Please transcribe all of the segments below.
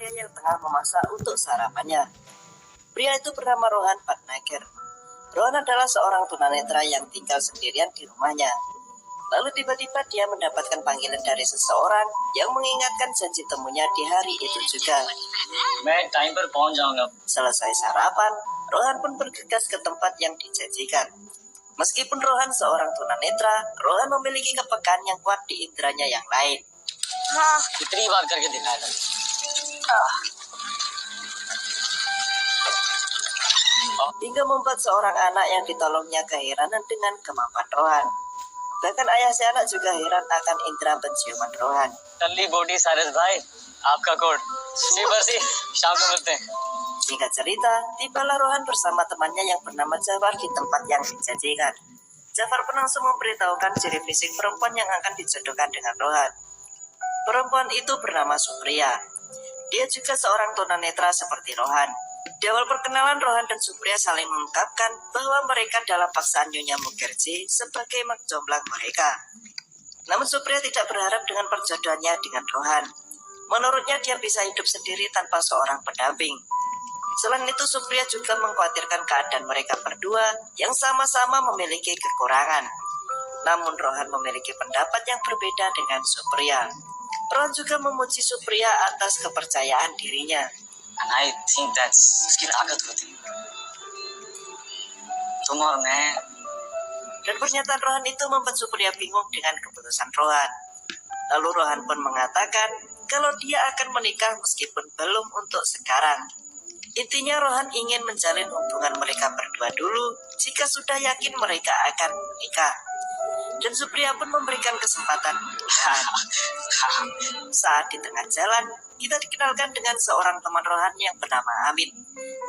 pria yang tengah memasak untuk sarapannya. Pria itu bernama Rohan Bhatnagar. Rohan adalah seorang tunanetra yang tinggal sendirian di rumahnya. Lalu tiba-tiba dia mendapatkan panggilan dari seseorang yang mengingatkan janji temunya di hari itu juga. Selesai sarapan, Rohan pun bergegas ke tempat yang dijanjikan. Meskipun Rohan seorang tunanetra, Rohan memiliki kepekaan yang kuat di inderanya yang lain. Hingga membuat seorang anak yang ditolongnya keheranan dengan kemampuan Rohan. Bahkan ayah si anak juga heran akan indera penciuman Rohan. Singkat cerita, tibalah Rohan bersama temannya yang bernama Jafar di tempat yang dijanjikan. Jafar pun langsung memberitahukan ciri fisik perempuan yang akan dijodohkan dengan Rohan. Perempuan itu bernama Supriya. Dia juga seorang tunanetra seperti Rohan. Di awal perkenalan, Rohan dan Supriya saling mengungkapkan bahwa mereka dalam paksaan Nyonya Mukherjee sebagai mak jomblang mereka. Namun Supriya tidak berharap dengan perjodohannya dengan Rohan. Menurutnya dia bisa hidup sendiri tanpa seorang pendamping. Selain itu, Supriya juga mengkhawatirkan keadaan mereka berdua yang sama-sama memiliki kekurangan. Namun Rohan memiliki pendapat yang berbeda dengan Supriya. Rohan juga memuji Supriya atas kepercayaan dirinya. And I think that's उसकी ताकत होती है. तुम और मैं. Dan pernyataan Rohan itu membuat Supriya bingung dengan keputusan Rohan. Lalu Rohan pun mengatakan kalau dia akan menikah meskipun belum untuk sekarang. Intinya Rohan ingin menjalin hubungan mereka berdua dulu jika sudah yakin mereka akan menikah. Dan Supriya pun memberikan kesempatan. Saat di tengah jalan, kita dikenalkan dengan seorang teman Rohan yang bernama Amit.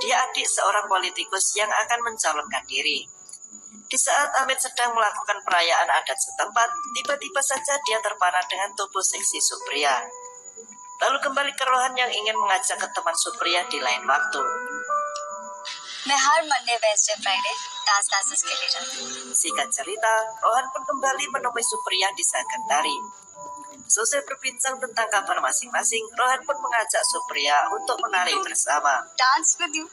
Dia adik seorang politikus yang akan mencalonkan diri. Di saat Amit sedang melakukan perayaan adat setempat, tiba-tiba saja dia terpana dengan tubuh seksi Supriya. Lalu kembali ke Rohan yang ingin mengajak ke teman Supriya di lain waktu. मैं हर Monday Wednesday Friday dance classes के लिए जाती हूँ. Singkat cerita, Rohan pun kembali menemui Supriya di sanggar tari. Selesai berbincang tentang kabar masing-masing, Rohan pun mengajak Supriya untuk menari bersama. Dance with you.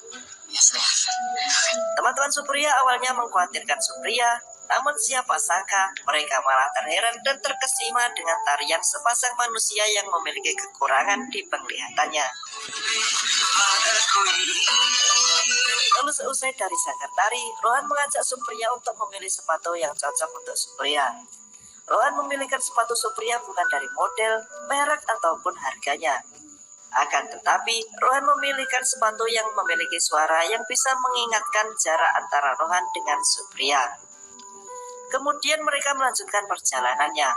Teman-teman Supriya awalnya mengkhawatirkan Supriya, namun siapa sangka mereka malah terheran dan terkesima dengan tarian sepasang manusia yang memiliki kekurangan di penglihatannya. Lalu seusai dari sanggar tari, Rohan mengajak Supriya untuk memilih sepatu yang cocok untuk Supriya. Rohan memilihkan sepatu Supriya bukan dari model, merek, ataupun harganya. Akan tetapi, Rohan memilihkan sepatu yang memiliki suara yang bisa mengingatkan jarak antara Rohan dengan Supriya. Kemudian mereka melanjutkan perjalanannya.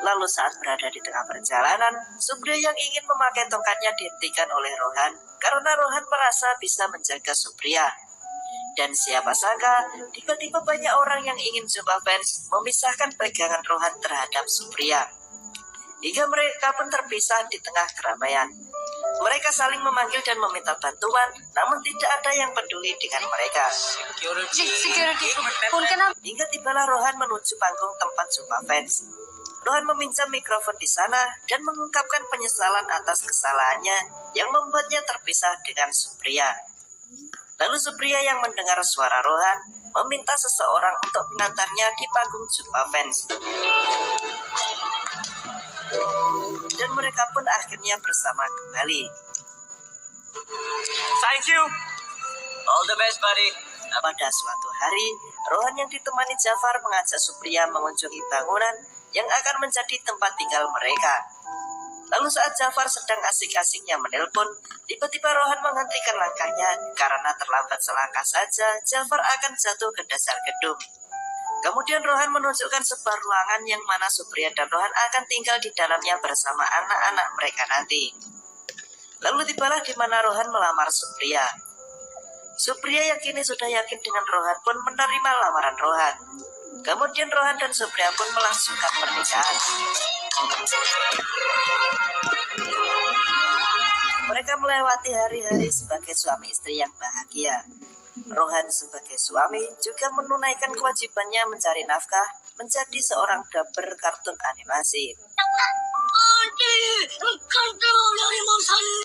Lalu saat berada di tengah perjalanan, Supriya yang ingin memakai tongkatnya dihentikan oleh Rohan karena Rohan merasa bisa menjaga Supriya. Dan siapa sangka, tiba-tiba banyak orang yang ingin jumpa fans memisahkan pegangan Rohan terhadap Supriya. Hingga mereka pun terpisah di tengah keramaian. Mereka saling memanggil dan meminta bantuan, namun tidak ada yang peduli dengan mereka. Security. उनका नाम. Hingga tibalah Rohan menuju panggung tempat jumpa fans. Rohan meminjam mikrofon di sana dan mengungkapkan penyesalan atas kesalahannya yang membuatnya terpisah dengan Supriya. Lalu Supriya yang mendengar suara Rohan meminta seseorang untuk mengantarnya di panggung jumpa fans. Dan mereka pun akhirnya bersama kembali. Thank you. All the best, buddy. Pada suatu hari, Rohan yang ditemani Jafar mengajak Supriya mengunjungi bangunan yang akan menjadi tempat tinggal mereka. Lalu saat Jafar sedang asik-asiknya menelpon, tiba-tiba Rohan menghentikan langkahnya karena terlambat selangkah saja Jafar akan jatuh ke dasar gedung. Kemudian Rohan menunjukkan sebuah ruangan yang mana Supriya dan Rohan akan tinggal di dalamnya bersama anak-anak mereka nanti. Lalu tibalah di mana Rohan melamar Supriya. Supriya yang kini sudah yakin dengan Rohan pun menerima lamaran Rohan. Kemudian Rohan dan Supriya pun melangsungkan pernikahan. Mereka melewati hari-hari sebagai suami istri yang bahagia. Rohan sebagai suami juga menunaikan kewajibannya mencari nafkah menjadi seorang dubber kartun animasi.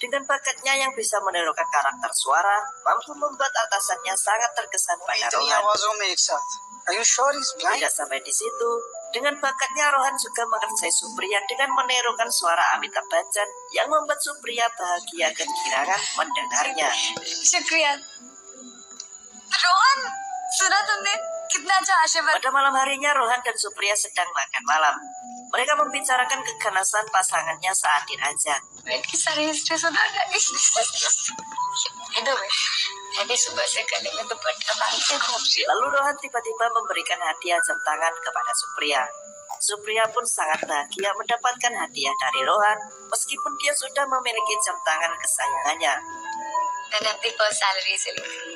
Dengan bakatnya yang bisa menirukan karakter suara, mampu membuat atasannya sangat terkesan pada इतनी Rohan. आवाजों में एक साथ Are you sure he's blind? Tidak sampai di situ, dengan bakatnya Rohan juga mengerjai Supriya dengan menirukan suara Amitabh Bachchan yang membuat Supriya bahagia kegirangan mendengarnya. शुक्रिया रोहन सुना तुमने कितना अच्छा आशीर्वाद Pada malam harinya, Rohan dan Supriya sedang makan malam. Mereka membicarakan keganasan pasangannya saat dirajang. की सारी हिस्ट्री सुना itu tadi सुबह से गले में दुपट्टा बांध के घूम रही Lalu Rohan tiba-tiba memberikan hadiah jam tangan kepada Supriya. Supriya pun sangat bahagia mendapatkan hadiah dari Rohan, meskipun dia sudah memiliki jam tangan kesayangannya. मैंने अपनी फर्स्ट सैलरी से ली थी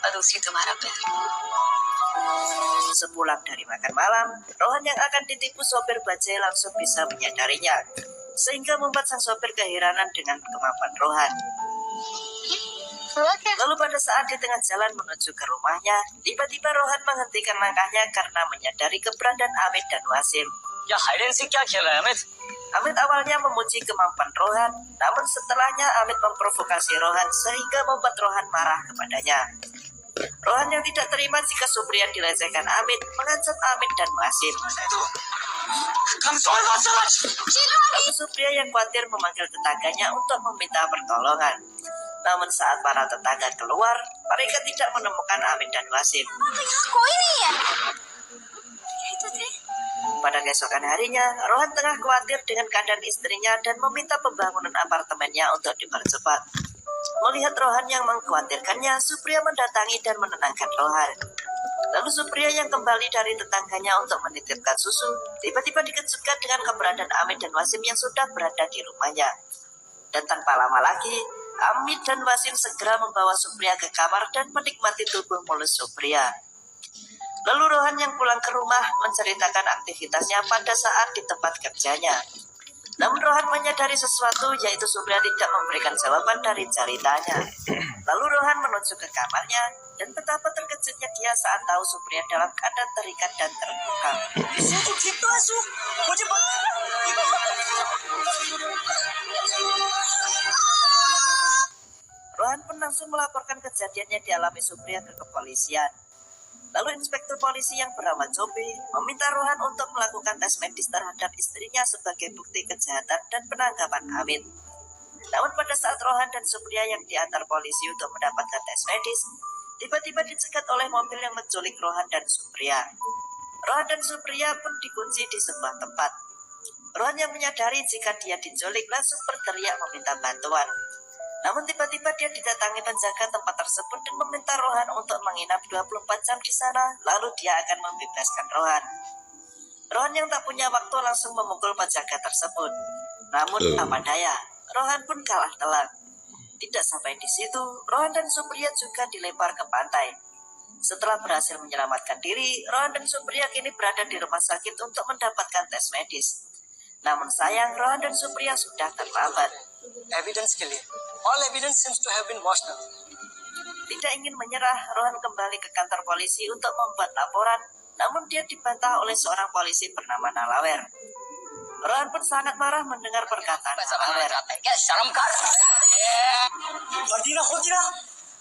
और दूसरी तुम्हारा प्यार Sepulang dari makan malam, Rohan yang akan ditipu sopir bajai langsung bisa menyadarinya, sehingga membuat sang sopir keheranan dengan kemampuan Rohan. हुआ क्या Lalu pada saat di tengah jalan menuju ke rumahnya, tiba-tiba Rohan menghentikan langkahnya karena menyadari keberadaan Amit dan Wasim. क्या hide and seek क्या खेल रहा है Amit? Amit awalnya memuji kemampuan Rohan, namun setelahnya Amit memprovokasi Rohan sehingga membuat Rohan marah kepadanya. Rohan yang tidak terima jika Supriya dilecehkan Amit mengancam Amit dan Wasim. Lalu Supriya yang khawatir memanggil tetangganya untuk meminta pertolongan. Namun saat para tetangga keluar, mereka tidak menemukan Amit dan Wasim. कोई नहीं है यही तो थे Pada keesokan harinya, Rohan tengah khawatir dengan keadaan istrinya dan meminta pembangunan apartemennya untuk dipercepat. Melihat Rohan yang mengkhawatirkannya, Supriya mendatangi dan menenangkan Rohan. Lalu Supriya yang kembali dari tetangganya untuk menitipkan susu, tiba-tiba dikejutkan dengan keberadaan Amit dan Wasim yang sudah berada di rumahnya. Dan tanpa lama lagi, Amit dan Wasim segera membawa Supriya ke kamar dan menikmati tubuh mulus Supriya. Lalu Rohan yang pulang ke rumah menceritakan aktivitasnya pada saat di tempat kerjanya. Namun Rohan menyadari sesuatu, yaitu Supriya tidak memberikan jawaban dari ceritanya. Lalu Rohan menuju ke kamarnya dan betapa terkejutnya dia saat tahu Supriya dalam keadaan terikat dan terbuka. Rohan pun langsung melaporkan kejadiannya dialami Supriya ke kepolisian. Lalu inspektur polisi yang bernama Jopi meminta Rohan untuk melakukan tes medis terhadap istrinya sebagai bukti kejahatan dan penangkapan Amit. Namun pada saat Rohan dan Supriya yang diantar polisi untuk mendapatkan tes medis, tiba-tiba dicegat oleh mobil yang menculik Rohan dan Supriya. Rohan dan Supriya pun dikunci di sebuah tempat. Rohan yang menyadari jika dia diculik langsung berteriak meminta bantuan. Namun tiba-tiba dia didatangi penjaga tempat tersebut dan meminta Rohan untuk menginap 24 jam di sana, lalu dia akan membebaskan Rohan. Rohan yang tak punya waktu langsung memukul penjaga tersebut. Namun apa daya, Rohan pun kalah telak. Tidak sampai di situ, Rohan dan Supriya juga dilempar ke pantai. Setelah berhasil menyelamatkan diri, Rohan dan Supriya kini berada di rumah sakit untuk mendapatkan tes medis. Namun sayang, Rohan dan Supriya sudah terlambat. Evidence के लिए all evidence seems to have been washed out. Tidak ingin menyerah, Rohan kembali ke kantor polisi untuk membuat laporan, namun dia dibantah oleh seorang polisi bernama Nalawer. Rohan pun sangat marah mendengar perkataan Nalawer. क्या शर्म कर?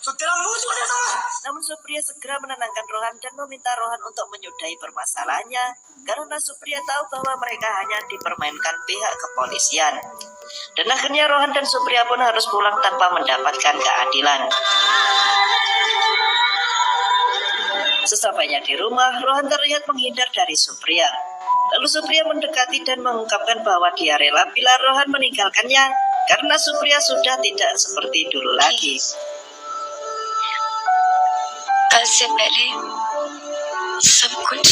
Namun Supriya segera menenangkan Rohan dan meminta Rohan untuk menyudahi permasalahannya, karena Supriya tahu bahwa mereka hanya dipermainkan pihak kepolisian. Dan akhirnya Rohan dan Supriya pun harus pulang tanpa mendapatkan keadilan. Sesampainya di rumah, Rohan terlihat menghindar dari Supriya. Lalu Supriya mendekati dan mengungkapkan bahwa dia rela bila Rohan meninggalkannya, karena Supriya sudah tidak seperti dulu lagi. कल से पहले सब कुछ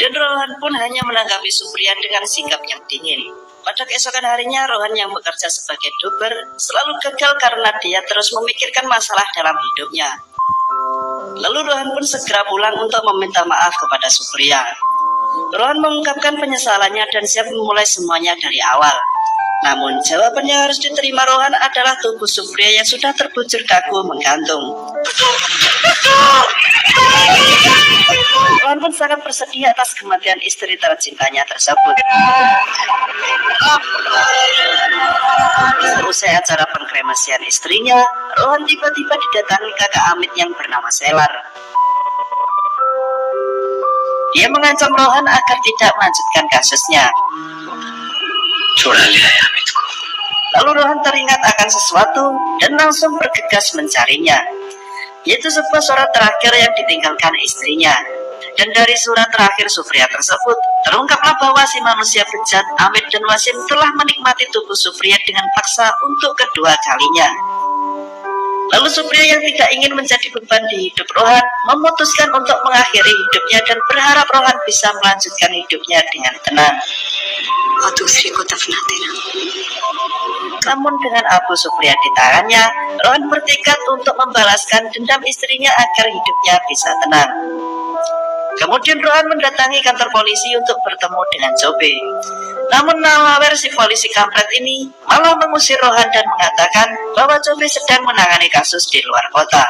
Dan Rohan pun hanya menanggapi Supriya dengan sikap yang dingin. Pada keesokan harinya, Rohan yang bekerja sebagai duber selalu gagal karena dia terus memikirkan masalah dalam hidupnya. Lalu Rohan pun segera pulang untuk meminta maaf kepada Supriya. Rohan mengungkapkan penyesalannya dan siap memulai semuanya dari awal. Namun jawaban yang harus diterima Rohan adalah tubuh Supriya yang sudah terbujur kaku menggantung. Rohan Rohan pun sangat bersedih atas kematian istri tercintanya tersebut. Seusai acara pengkremasian istrinya, Rohan tiba-tiba didatangi kakak Amit yang bernama Selar. Dia mengancam Rohan agar tidak melanjutkan kasusnya. Lalu Rohan teringat akan sesuatu dan langsung bergegas mencarinya, yaitu sebuah surat terakhir yang ditinggalkan istrinya. Dan dari surat terakhir Supriya tersebut, terungkaplah bahwa si manusia bejat Amit dan Wasim telah menikmati tubuh Supriya dengan paksa untuk kedua kalinya. Lalu Supriya yang tidak ingin menjadi beban di hidup Rohan memutuskan untuk mengakhiri hidupnya dan berharap Rohan bisa melanjutkan hidupnya dengan tenang. Namun dengan abu Supriya di tangannya, Rohan bertekad untuk membalaskan dendam istrinya agar hidupnya bisa tenang. Kemudian Rohan mendatangi kantor polisi untuk bertemu dengan Jobe. Namun Nalawer si polisi kampret ini malah mengusir Rohan dan mengatakan bahwa Jobe sedang menangani kasus di luar kota.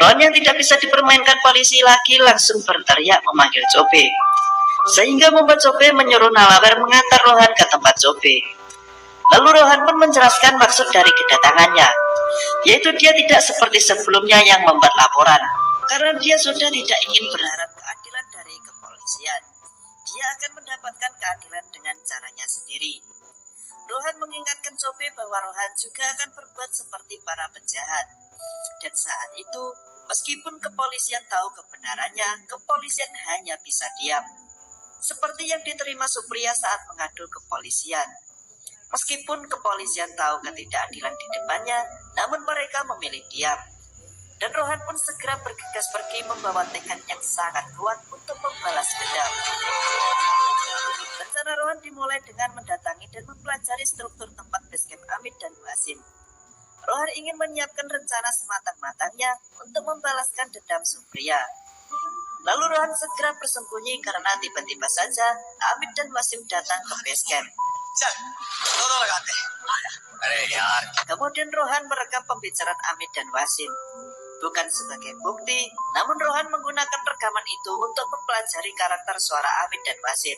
Rohan yang tidak bisa dipermainkan polisi lagi langsung berteriak memanggil Jobe, sehingga membuat Jobe menyuruh Nalawer mengantar Rohan ke tempat Jobe. Lalu Rohan pun menjelaskan maksud dari kedatangannya, yaitu dia tidak seperti sebelumnya yang membuat laporan, karena dia sudah tidak ingin berharap keadilan dari kepolisian. Dia akan mendapatkan keadilan dengan caranya sendiri. Rohan mengingatkan Jobe bahwa Rohan juga akan berbuat seperti para penjahat. Dan saat itu, meskipun kepolisian tahu kebenarannya, kepolisian hanya bisa diam. Seperti yang diterima Supriya saat mengadu kepolisian. Meskipun kepolisian tahu ketidakadilan di depannya, namun mereka memilih diam. Dan Rohan pun segera bergegas pergi membawa tekad yang sangat kuat untuk membalas dendam. Rencana Rohan dimulai dengan mendatangi dan mempelajari struktur tempat basecamp Amit dan Wasim. Rohan ingin menyiapkan rencana sematang-matangnya untuk membalaskan dendam Supriya. Lalu Rohan segera bersembunyi karena tiba-tiba saja Amit dan Wasim datang ke basecamp. Kemudian Rohan merekam pembicaraan Amit dan Wasim. Bukan sebagai bukti, namun Rohan menggunakan rekaman itu untuk mempelajari karakter suara Amit dan Wasim.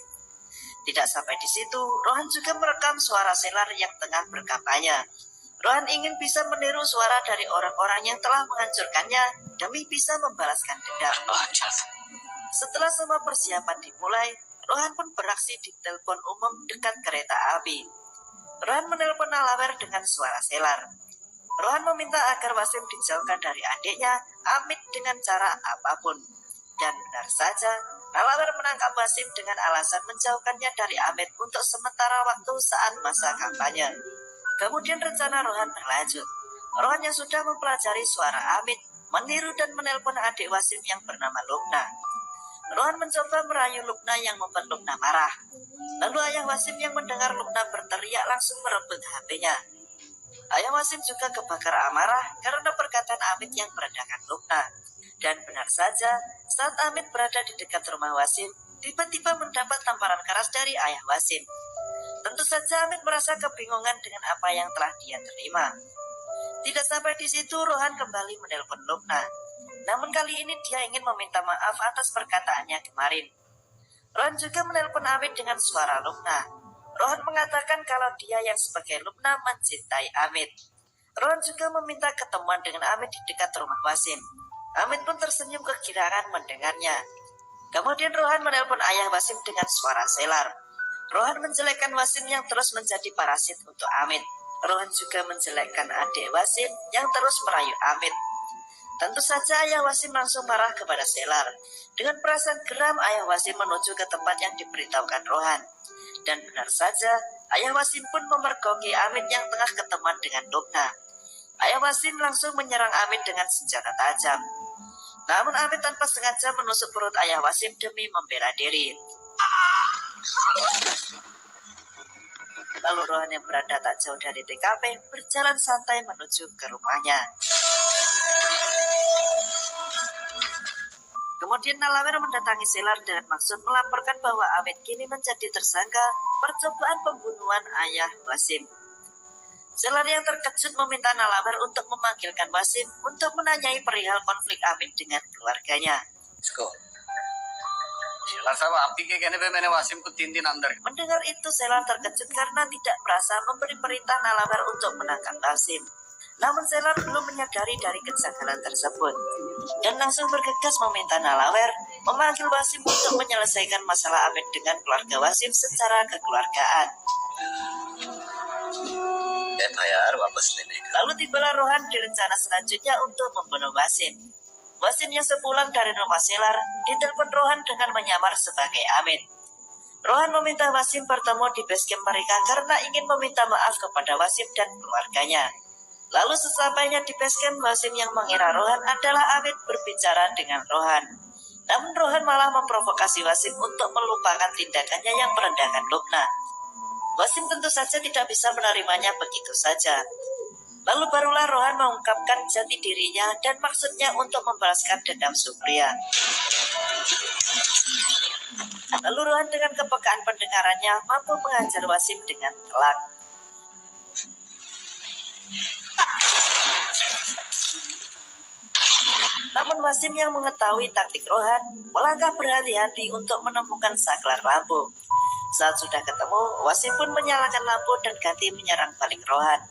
Tidak sampai di situ, Rohan juga merekam suara Selar yang tengah berkampanye. Rohan ingin bisa meniru suara dari orang-orang yang telah menghancurkannya demi bisa membalaskan dendam. Setelah semua persiapan dimulai, Rohan pun beraksi di telepon umum dekat kereta api. Rohan menelpon Nalawer dengan suara Selar. Rohan meminta agar Wasim dijauhkan dari adiknya, Amit dengan cara apapun. Dan benar saja, Nalawer menangkap Wasim dengan alasan menjauhkannya dari Amit untuk sementara waktu saat masa kampanye. Kemudian rencana Rohan berlanjut. Rohan yang sudah mempelajari suara Amit, meniru dan menelpon adik Wasim yang bernama Lubna. Rohan mencoba merayu Lubna yang membuat Lubna marah. Lalu ayah Wasim yang mendengar Lubna berteriak langsung merebut HP-nya. Ayah Wasim juga kebakar amarah karena perkataan Amit yang meredakan Lubna. Dan benar saja, saat Amit berada di dekat rumah Wasim, tiba-tiba mendapat tamparan keras dari ayah Wasim. Tentu saja Amit merasa kebingungan dengan apa yang telah dia terima. Tidak sampai di situ, Rohan kembali menelpon Lubna. Namun kali ini dia ingin meminta maaf atas perkataannya kemarin. Rohan juga menelpon Amit dengan suara Lubna. Rohan mengatakan kalau dia yang sebagai Lubna mencintai Amit. Rohan juga meminta ketemuan dengan Amit di dekat rumah Wasim. Amit pun tersenyum kegirangan mendengarnya. Kemudian Rohan menelpon ayah Wasim dengan suara Selar. Rohan menjelekkan Wasim yang terus menjadi parasit untuk Amit. Rohan juga menjelekkan adik Wasim yang terus merayu Amit. Tentu saja ayah Wasim langsung marah kepada Selar. Dengan perasaan geram, ayah Wasim menuju ke tempat yang diberitahukan Rohan. Dan benar saja, ayah Wasim pun memergoki Amit yang tengah ketemuan dengan Lubna. Ayah Wasim langsung menyerang Amit dengan senjata tajam. Namun Amit tanpa sengaja menusuk perut ayah Wasim demi membela diri. Lalu Rohan yang berada tak jauh dari TKP berjalan santai menuju ke rumahnya. Kemudian Nalawer mendatangi Selar dengan maksud melaporkan bahwa Amit kini menjadi tersangka percobaan pembunuhan ayah Wasim. Selar yang terkejut meminta Nalawer untuk memanggilkan Wasim untuk menanyai perihal konflik Amit dengan keluarganya. साहब आपकी के कहने पे मैंने वासिम को 3 दिन अंदर Mendengar itu, Selar terkejut karena tidak merasa memberi perintah Nalawer untuk menangkap Wasim. Namun Selar belum menyadari dari kejanggalan tersebut dan langsung bergegas meminta Nalawer memanggil Wasim untuk menyelesaikan masalah Amit dengan keluarga Wasim secara kekeluargaan. FIR वापस लेने का। Lalu tibalah Rohan di rencana selanjutnya untuk membunuh Wasim. Wasim yang sepulang dari rumah Selar ditelepon Rohan dengan menyamar sebagai Amit. Rohan meminta Wasim bertemu di base camp mereka karena ingin meminta maaf kepada Wasim dan keluarganya. Lalu sesampainya di base camp, Wasim yang mengira Rohan adalah Amit berbicara dengan Rohan. Namun Rohan malah memprovokasi Wasim untuk melupakan tindakannya yang merendahkan Lubna. Wasim tentu saja tidak bisa menerimanya begitu saja. Lalu barulah Rohan mengungkapkan jati dirinya dan maksudnya untuk membalaskan dendam Supriya. Lalu Rohan dengan kepekaan pendengarannya mampu menghajar Wasim dengan telak. Namun Wasim yang mengetahui taktik Rohan melangkah berhati-hati untuk menemukan saklar lampu. Saat sudah ketemu, Wasim pun menyalakan lampu dan ganti menyerang balik Rohan.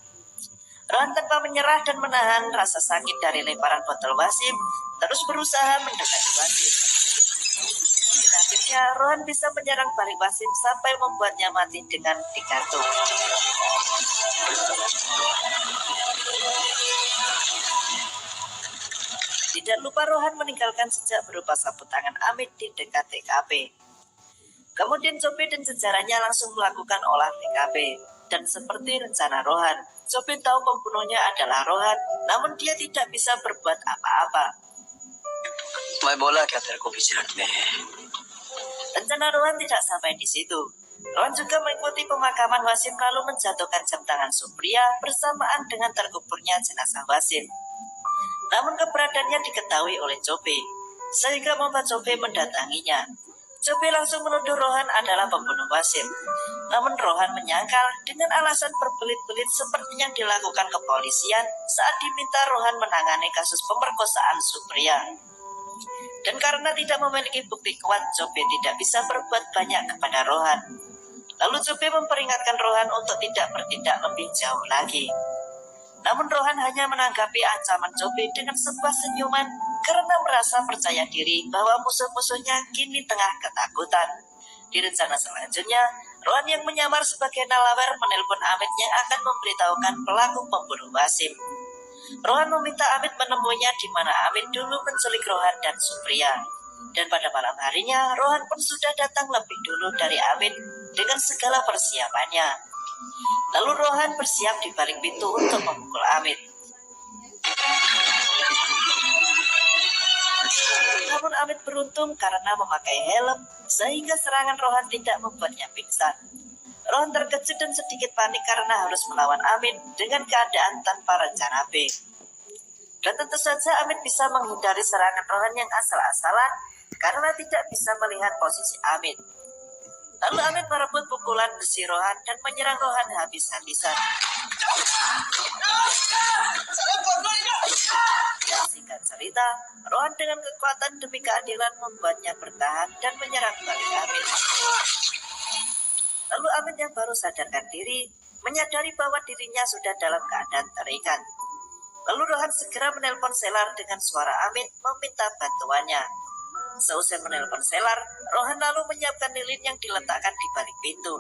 Rohan tanpa menyerah dan menahan rasa sakit dari lemparan botol Wasim, terus berusaha mendekati Wasim. Dan akhirnya Rohan bisa menyerang balik Wasim sampai membuatnya mati dengan digantung. Tidak lupa Rohan meninggalkan jejak berupa sapu tangan Amit di dekat TKP. Kemudian Cobe dan jajarannya langsung melakukan olah TKP. Dan seperti rencana Rohan, Cobe tahu pembunuhnya adalah Rohan, namun dia tidak bisa berbuat apa-apa. मैं बोला क्या तेरे को विजिलेंट में है। Rencana Rohan tidak sampai di situ. Rohan juga mengikuti pemakaman Wasim lalu menjatuhkan jam tangan Supriya bersamaan dengan terkuburnya jenazah Wasim. Namun keberadaannya diketahui oleh Cobe, sehingga membuat Cobe mendatanginya. Cobe langsung menuduh Rohan adalah pembunuh Wasim. Namun Rohan menyangkal dengan alasan berbelit-belit seperti yang dilakukan kepolisian saat diminta Rohan menangani kasus pemerkosaan Supriya. Dan karena tidak memiliki bukti kuat, Cobe tidak bisa berbuat banyak kepada Rohan. Lalu Cobe memperingatkan Rohan untuk tidak bertindak lebih jauh lagi. Namun Rohan hanya menanggapi ancaman Cobe dengan sebuah senyuman karena merasa percaya diri bahwa musuh-musuhnya kini tengah ketakutan. Di rencana selanjutnya, Rohan yang menyamar sebagai Nalawer menelpon Amit yang akan memberitahukan pelaku pembunuh Wasim. Rohan meminta Amit menemuinya di mana Amit dulu menculik Rohan dan Supriya. Dan pada malam harinya, Rohan pun sudah datang lebih dulu dari Amit dengan segala persiapannya. Lalu Rohan bersiap di balik pintu untuk memukul Amit. Namun Amit beruntung karena memakai helm, sehingga serangan Rohan tidak membuatnya pingsan. Rohan terkejut dan sedikit panik karena harus melawan Amit dengan keadaan tanpa rencana B. Dan tentu saja Amit bisa menghindari serangan Rohan yang asal-asalan karena tidak bisa melihat posisi Amit. Lalu Amit merebut pukulan besi Rohan dan menyerang Rohan habis-habisan. Singkat cerita, Rohan dengan kekuatan demi keadilan membuatnya bertahan dan menyerang balik Amit. Lalu Amit yang baru sadarkan diri, menyadari bahwa dirinya sudah dalam keadaan terikat. Lalu Rohan segera menelpon Selar dengan suara Amit meminta bantuannya. Seusai menelpon Selar, Rohan lalu menyiapkan lilin yang diletakkan di balik pintu.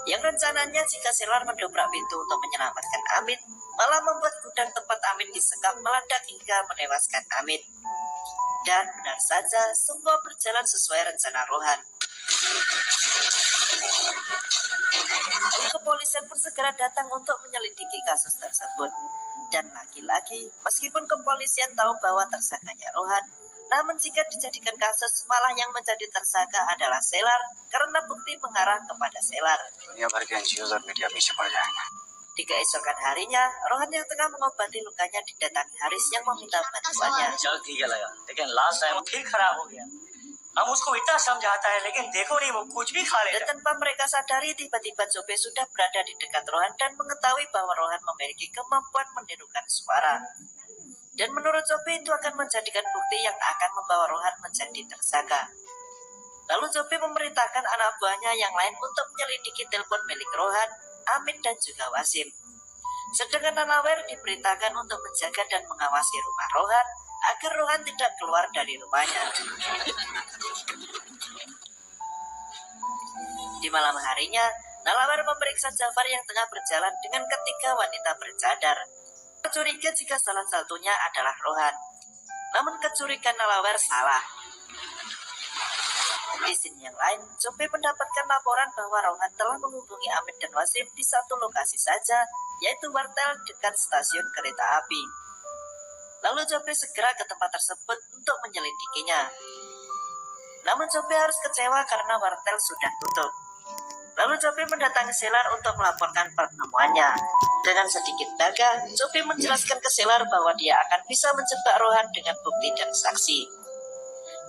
Yang rencananya jika Selar mendobrak pintu untuk menyelamatkan Amit, malah membuat gudang tempat Amit disekap meledak hingga menewaskan Amit. Dan benar saja, semua berjalan sesuai rencana Rohan. Lalu kepolisian pun segera datang untuk menyelidiki kasus tersebut. Dan lagi-lagi, meskipun kepolisian tahu bahwa tersangkanya Rohan, namun jika dijadikan kasus, malah yang menjadi tersangka adalah Selar karena bukti mengarah kepada Selar. दुनिया भर के एनजीओ और मीडिया पीछे पड़ जाएंगे। Di keesokan harinya, Rohan yang tengah mengobati lukanya didatangi Haris yang meminta bantuannya. चल ठीक है लगा, लेकिन लास्ट टाइम फिर खराब हो गया। हम उसको इतना समझाता है लेकिन देखो नहीं वो कुछ भी खा Dan लेता। tanpa mereka sadari, tiba-tiba Jobe sudah berada di dekat Rohan dan mengetahui bahwa Rohan memiliki kemampuan menirukan suara. Dan menurut Jobe itu akan menjadikan bukti yang akan membawa Rohan menjadi tersangka. Lalu Jope memerintahkan anak buahnya yang lain untuk menyelidiki telepon milik Rohan, Amit, dan juga Wasim. Sedangkan Nalawer diperintahkan untuk menjaga dan mengawasi rumah Rohan agar Rohan tidak keluar dari rumahnya. Di malam harinya, Nalawer memeriksa Jafar yang tengah berjalan dengan ketiga wanita bercadar. Curiga jika salah satunya adalah Rohan. Namun kecurigaan Nalawer salah. Di sini yang lain, Jope mendapatkan laporan bahwa Rohan telah menghubungi Amit dan Wasim di satu lokasi saja, yaitu wartel dekat stasiun kereta api. Lalu Jope segera ke tempat tersebut untuk menyelidikinya. Namun Jope harus kecewa karena wartel sudah tutup. Lalu Jope mendatangi Selar untuk melaporkan pertemuannya. Dengan sedikit daga, Jope menjelaskan ke Selar bahwa dia akan bisa menjebak Rohan dengan bukti dan saksi.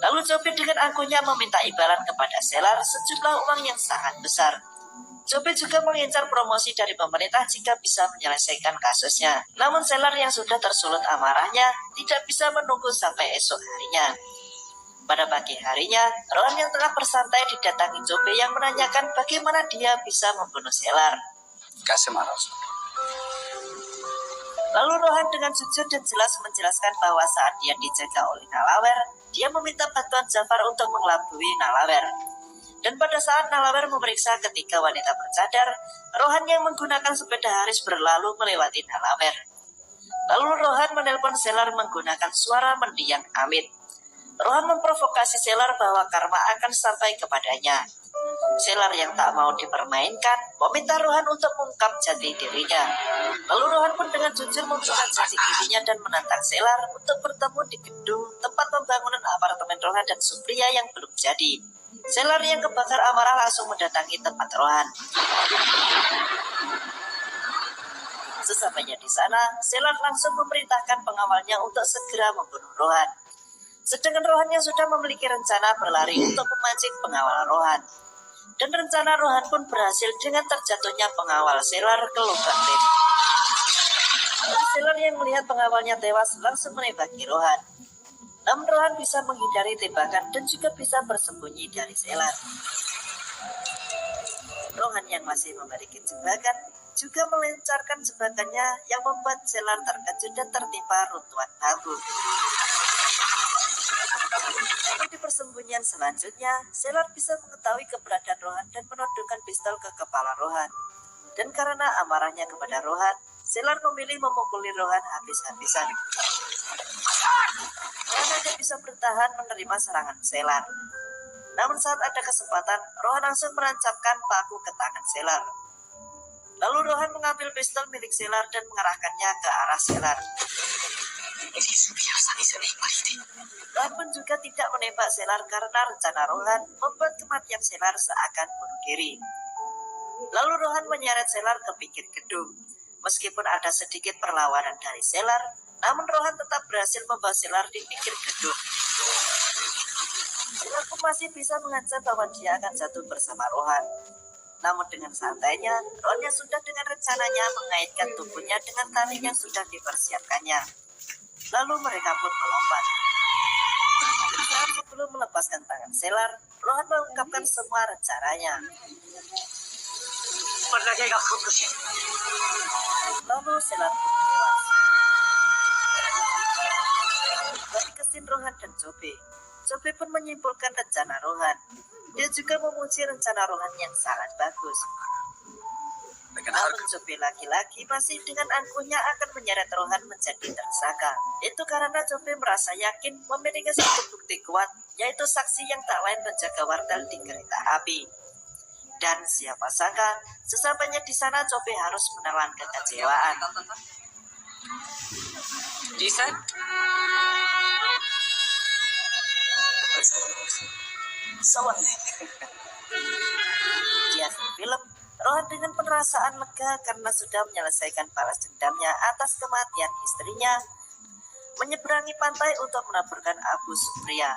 Lalu Jope dengan angkuhnya meminta imbalan kepada Selar sejumlah uang yang sangat besar. Jope juga mengincar promosi dari pemerintah jika bisa menyelesaikan kasusnya. Namun Selar yang sudah tersulut amarahnya tidak bisa menunggu sampai esok harinya. Pada pagi harinya, Rohan yang tengah bersantai didatangi Jope yang menanyakan bagaimana dia bisa membunuh Selar. कैसे मारा उसने? Lalu Rohan dengan jujur dan jelas menjelaskan bahwa saat dia dijaga oleh Nalawer, dia meminta bantuan Jafar untuk mengelabui Nalawer. Dan pada saat Nalawer memeriksa ketiga wanita bercadar, Rohan yang menggunakan sepeda Haris berlalu melewati Nalawer. Lalu Rohan menelpon Selar menggunakan suara mendiang Amit. Rohan memprovokasi Selar bahwa karma akan sampai kepadanya. Selar yang tak mau dipermainkan meminta Rohan untuk mengungkap jati dirinya. Lalu Rohan pun dengan jujur membuka jati dirinya dan menantang Selar untuk bertemu di gedung tempat pembangunan apartemen Rohan dan Supriya yang belum jadi. Selar yang kebakar amarah langsung mendatangi tempat Rohan. Sesampainya di sana, Selar langsung memerintahkan pengawalnya untuk segera membunuh Rohan. Sedangkan Rohan yang sudah memiliki rencana berlari untuk memancing pengawal Rohan. Dan rencana Rohan pun berhasil dengan terjatuhnya pengawal Selar ke lubang tembok. Selar yang melihat pengawalnya tewas langsung menembaki Rohan. Namun Rohan bisa menghindari tembakan dan juga bisa bersembunyi dari Selar. Rohan yang masih memiliki jebakan juga melancarkan jebakannya yang membuat Selar terkejut dan tertimpa runtuhan bambu. Lalu di persembunyian selanjutnya, Selar bisa mengetahui keberadaan Rohan dan menodongkan pistol ke kepala Rohan. Dan karena amarahnya kepada Rohan, Selar memilih memukuli Rohan habis-habisan. Rohan hanya bisa bertahan menerima serangan Selar. Namun saat ada kesempatan, Rohan langsung menancapkan paku ke tangan Selar. Lalu Rohan mengambil pistol milik Selar dan mengarahkannya ke arah Selar. Rohan pun juga tidak menembak Selar karena rencana Rohan membuat kematian Selar seakan bunuh diri. Lalu Rohan menyeret Selar ke pinggir gedung. Meskipun ada sedikit perlawanan dari Selar, namun Rohan tetap berhasil membawa Selar di pinggir gedung. Selar pun masih bisa mengancam bahwa dia akan jatuh bersama Rohan. Namun dengan santainya, Rohan yang sudah dengan rencananya mengaitkan tubuhnya dengan tali yang sudah dipersiapkannya. Lalu mereka pun melompat. Saat sebelum melepaskan tangan Selar, Rohan mengungkapkan semua rencananya. Lalu Selar pun tewas. Balik ke scene Rohan dan Jope. Jope pun menyimpulkan rencana Rohan. Dia juga memuji rencana Rohan yang sangat bagus. Namun Jope laki-laki masih dengan angkuhnya akan menyeret Rohan menjadi tersangka. Itu karena Jope merasa yakin memiliki satu bukti kuat, yaitu saksi yang tak lain menjaga wartel di kereta api. Dan siapa sangka, sesampainya di sana Jope harus menelan kekecewaan. जी sir Someone name. Di akhir film, Rohan dengan perasaan lega karena sudah menyelesaikan balas dendamnya atas kematian istrinya, menyeberangi pantai untuk menaburkan Abu Supriya.